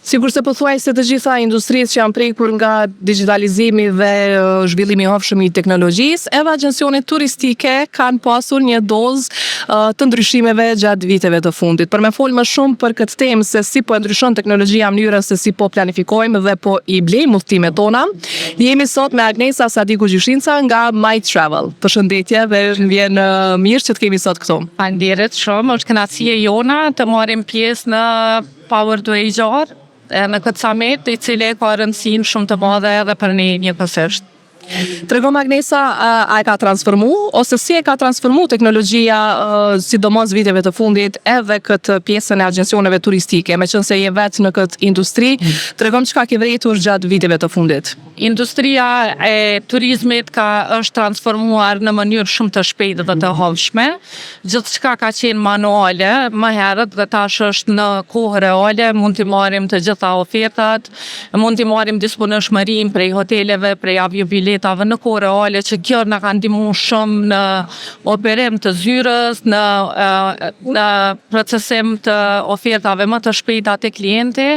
Sigur se po thuaj se të gjitha industrisë që janë prekur nga digitalizimi dhe zhvillimi i hapshëm i teknologjisë, edhe agjencionet turistike kanë pasur një dozë të ndryshimeve gjatë viteve të fundit. Për me folë më shumë për këtë temë se si po ndryshon teknologjia mënyrën se si po planifikojmë dhe po i blejmë udhëtimet tona, jemi sot me Agnesa Sadiku Gjyshinca nga My Travel. Përshëndetje dhe vjen mirë që të kemi sot këtu. Faleminderit shumë, është kënaqësia jona të marrim pjesë në Power to HR, në këtë summit, i cili ka rëndësinë shumë të madhe edhe për ne njëkohësisht. Tregom Agnesa, a e ka transformu, ose si e ka transformu teknologjia, sidomos viteve të fundit, edhe këtë pjesën e agjencioneve turistike, me qënë se je vetë në këtë industri, tregom çka ke vërejtur gjatë viteve të fundit. Industria e turizmit është transformuar në mënyrë shumë të shpejtë dhe të hovshme. Gjithçka ka qenë manuale më herët dhe tash është në kohë reale, mund t'i marrim të gjitha ofertat, mund t'i marrim disponishmërinë prej hoteleve, prej aviobiletave në kohë reale, që kjo na ka ndihmuar shumë në operim të zyrës, në procesim të ofertave më të shpejta te klienti,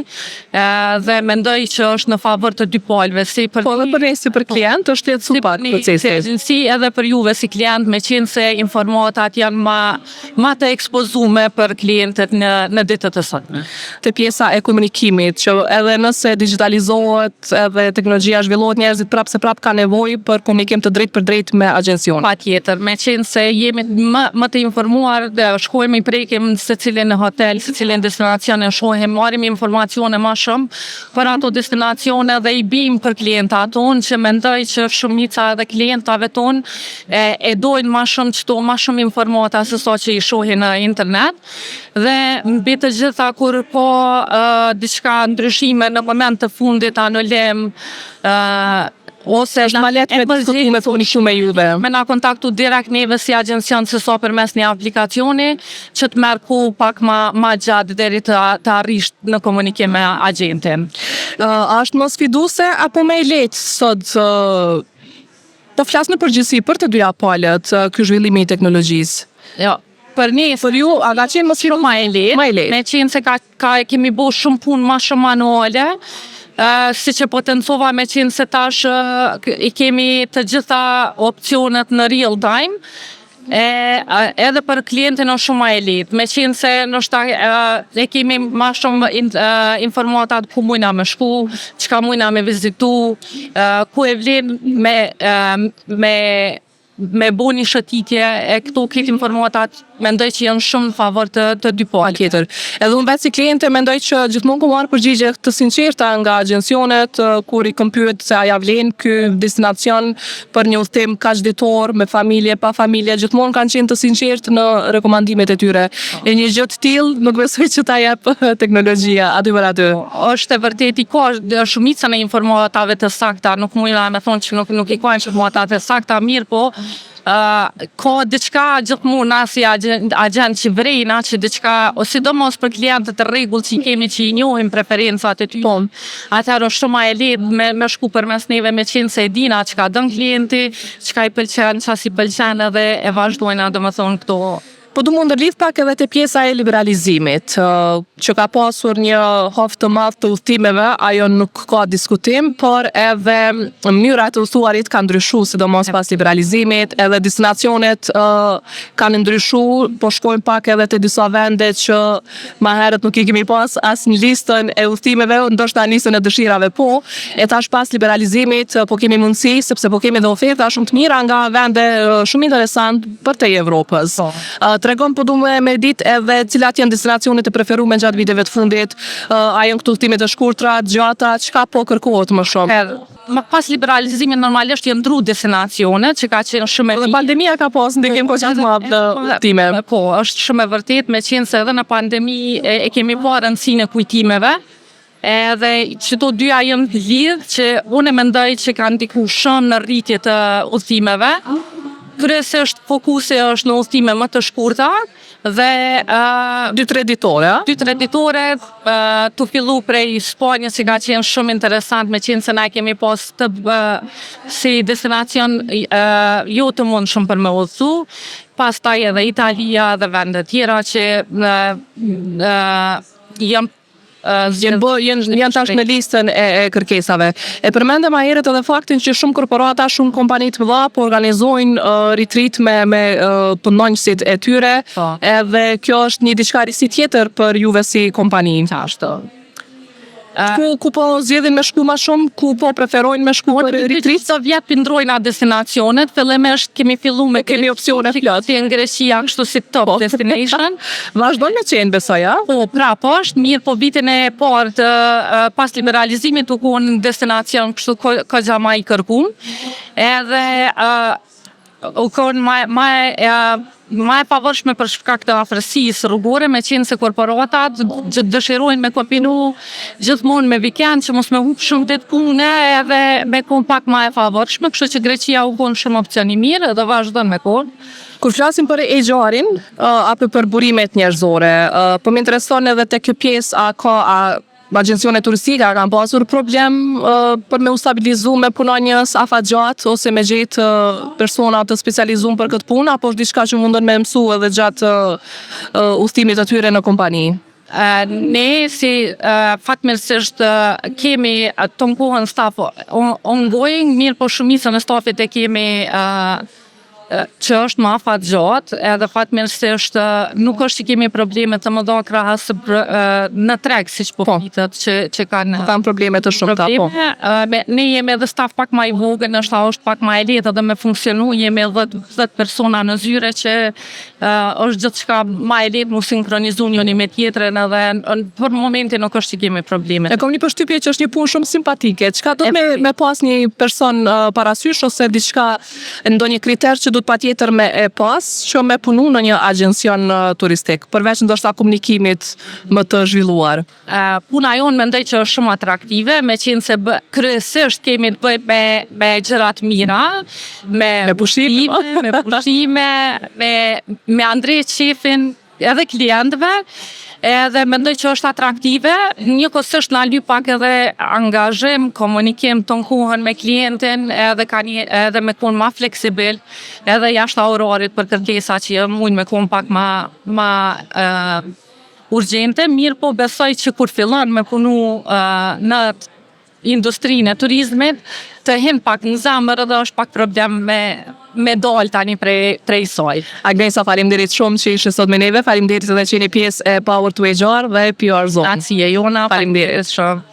dhe mendoj që është në favor të dy palëve, si Po dhe për ne si për klient është lehtësu pak procesi. Si edhe për juve si klient, me qenë se informatat janë ma të ekspozume për klientet në ditët e sotme. Te pjesa e komunikimit, që edhe nëse digitalizohet edhe teknologjia zhvillohet, njerëzit prap ka nevojë për komunikim të drejtë për drejtë me agjencion. Patjetër, me qenë se jemi më të informuar, shkojmë i prekim secilin në hotel, secilin destinacion e shohim, marrim informacione më shumë për ato destinacione dhe i bim për klientat tonë, që mendoj që shumica edhe klientave tonë e dojnë më shumë qëto, më shumë informata se sa që i shohin në internet, dhe mbi të gjitha kur po diçka ndryshime në moment të fundit anulim, ose është ma letë me komunikim me juve. Me na kontaktu direkt neve si agjencion se sa përmes një aplikacioni, që të merr kohë pak ma gjatë deri të arrish në komunikim me agentin. Është më sfiduese apo më e lehtë sot të flas në përgjithësi për të dyja palët ky zhvillimi i teknologjisë? Jo. Për ju, a ka qenë më sfiduese? Ma e lehtë, me qenë se kemi bo shumë punë ma shumë manuale, si që potencova me qenë se tash i kemi të gjitha opcionet në real time, edhe për klientin është shumë ma e lehtë, me qenë se nështë e kemi ma shumë informatat ku mujna me shku, çka mujna me vizitu, ku e vlen me bo një shëtitje e këto këtë informatat, mendoj që janë shumë në favor të dy palëve. Tjetër. Edhe unë vetë si kliente mendoj që gjithmonë ku marrë përgjigje të sinqerta nga agjencionet, kur i pyet se a ja vlen ky destinacion për një udhëtim kaq ditor, me familje, pa familje, gjithmonë kanë qenë të sinqertë në rekomandimet e tyre. E një gjë të tillë nuk besoj që ta jep teknologjia aty për aty. Është e vërtetë, ka shumica në informatave të sakta, nuk mujna me thonë që nuk i ka informatat të sakta, mirë po, ka diçka gjithmonë na si agent që vrejna që diçka, o sidomos për klientët e rregull që i kemi, që i njohim preferencat e tyre, atëherë është shumë e lehtë me shku përmes neve, me qenë se e dina çka don klienti, çka i pëlqen, çka si pëlqen, edhe e vazhdojna domethënë këto. Po du mund ndërlidh pak edhe te pjesa e liberalizimit, që ka pasur një hof të madh të udhëtimeve, ajo nuk ka diskutim, por edhe mënyra e të udhëtuarit ka ndryshuar, sidomos pas liberalizimit, edhe destinacionet kanë ndryshuar, po shkojmë pak edhe te disa vende që më herët nuk i kemi pas as në listën e udhëtimeve, ndoshta listën e dëshirave po, e tash pas liberalizimit po kemi mundësi, sepse po kemi edhe oferta shumë të mira nga vende shumë interesant për te Evropës. Tregon po du me ditë edhe cilat janë destinacionet e preferuara gjatë viteve të fundit, a janë këto udhëtime të shkurtra, gjata, çka po kërkohet më shumë? Pas liberalizimit normalisht janë ndru destinacione që ka qenë shumë e mirë. Pandemia ka pas ndikim po qatë madh në udhëtime. Po, është shumë e vërtet, me qenë se edhe në pandemi e kemi pa rëndësinë e kujtimeve, edhe që to dyja janë lidhë, që unë mendoj që kanë ndikuar shumë në rritje të udhëtimeve. Kryesisht fokusi është në udhëtime më të shkurta dhe 2-3 ditore. 2-3 ditore, të fillu prej Spanjës, që ka qenë shumë interesant, me qenë se na kemi pas si destinacion jo të mund shumë për me udhëtu, pastaj edhe Italia dhe vende tjera që janë janë tash në listën e kërkesave. E përmendëm herët edhe faktin që shumë korporata, shumë kompani të mëdha po organizojnë retreat me punonjësit e tyre, edhe kjo është një diçka risi tjetër për juve si kompani. Ku po zgjedhin me shku ma shumë, ku po preferojnë me shku për retreat? Sa vjet pindrojna destinacionet, fillimisht kemi fillu me kemi opsione plot. Si në Greqi janë kështu si top destination. Vazhdojnë me qenë besoj, a? Po, po është mirë, po vitin e parë të pas liberalizimit u konë destinacion kështu ka ma i kërkum. Edhe u konë ma e pavarshme për shkak të afërsisë rrugore, me qenë se korporatat dëshirojnë me kombinu gjithmonë me vikend që mos me hup shumë ditë pune edhe me konë pak ma e pavarshme, kështu që Greqia u konë shumë opcion i mirë dhe vazhdon me konë. Kur flasim për HR-in apo për burimet njerëzore, po më intereson edhe te kjo pjesë a ka agjencione turistike kanë pasur problem për me u stabilizu me punonjës afatgjat ose me gjetë persona të specializuar për këtë punë, apo është diçka që mundën me mësu edhe gjatë udhëtimit të tyre në kompani? Ne si fatmirësisht kemi të kohën staff ongoing, mirë po shumicën e staffit e kemi që është ma fat gjatë, edhe fatmirësisht nuk është që kemi probleme të mëdha krahas në treg, siç po fitet që kanë probleme të shumta, po. Ne jemi edhe staf pak ma i vogël, nështë është pak ma e lehtë edhe me funksionu, jemi 10 persona në zyre që është gjithçka ma e lehtë mu sinkronizu njëri me tjetrën, edhe për momentin nuk është që kemi probleme. E kam një përshtypje që është një punë shumë simpatike. Çka do me pas një person parasysh ose diçka ndonjë kriter që patjetër me e pas që me punu në një agjencion turistik, përveç ndoshta komunikimit më të zhvilluar. Puna jonë mendoj që është shumë atraktive, me qenë se kryesisht kemi të bëjmë me gjërat mira, me pushime, me Andrej Qefin, edhe klientëve, edhe mendoj që është atraktive, njëkohësisht na lyp pak edhe angazhim, komunikim të kohën me klientin, edhe me konë ma fleksibil, edhe jashtë orarit për kërkesa që mund me konë pak ma urgjente, mirë po besoj që kur fillon me punu në industrinë e turizmit, të hin pak në zemër edhe është pak problem me dal tani prej saj. Agnesa, faleminderit shumë që ishe sot me neve, faleminderit edhe që jeni pjesë e Power to HR dhe PR Zone. Grazie Jona, faleminderit shumë.